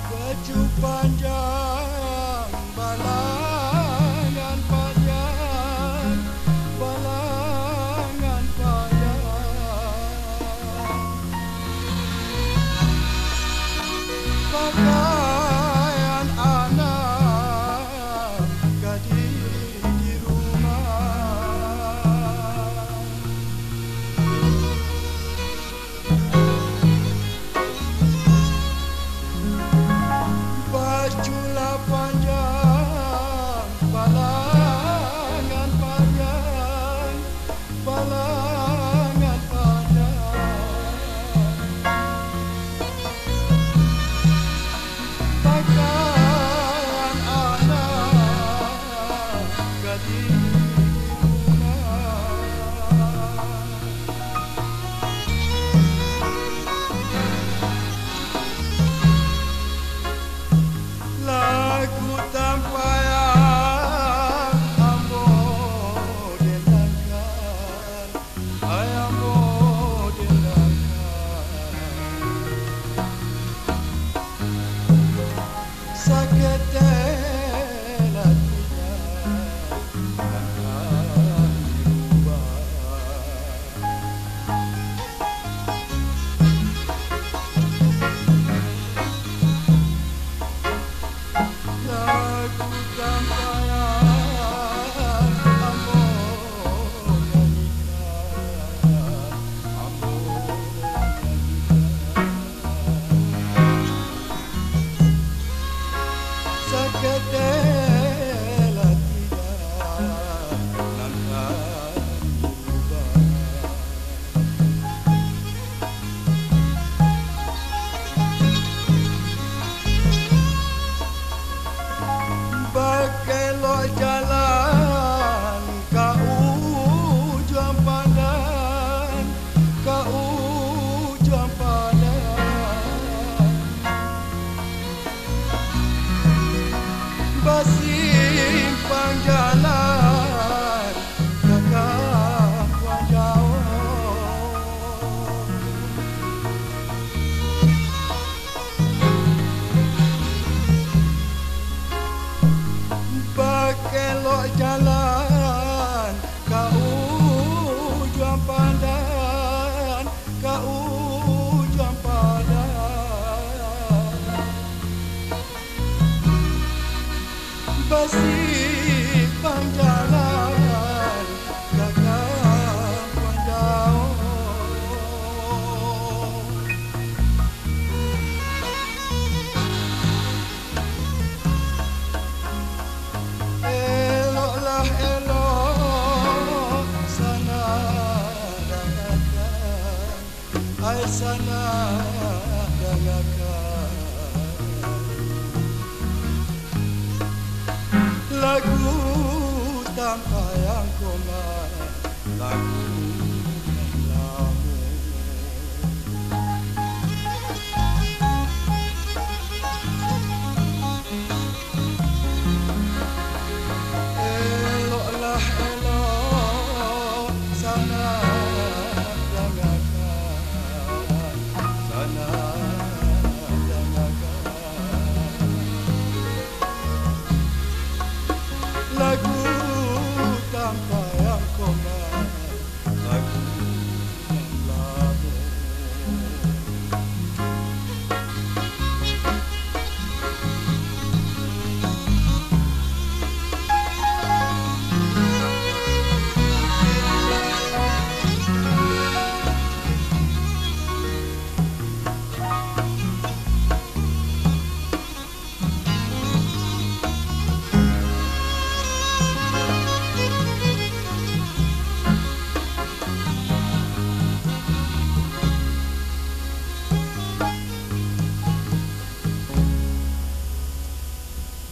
Baju panjang, balangan panjang, balangan panjang. Pakaian anak gadis di rumah. Bajulah panjang, balangan panjang, balangan panjang. Pakaian anak gadis di rumah. Lagu tampayan ambo denangkan, ambo denangkan. Sakit hatinya akan dirubah. Lagu tampayan ambo nyanyikan, ambo nyanyikan. Sakit hatinya akan dirubah. Berkelok jalan ke ujung padang, ke ujung padang. Bersimpang jalan ke kampung jauh. Berkelok jalan ke ujung padang, ke ujung padang. Bersimpang jalan ke kampung jauh. Eloklah elok sana dengarkan, ai sana dengarkan. Lagu tampayan koma, lagu lamu. Eloklah elok sana dengarkan, sana dengarkan. Lagu tampayan koma, lagu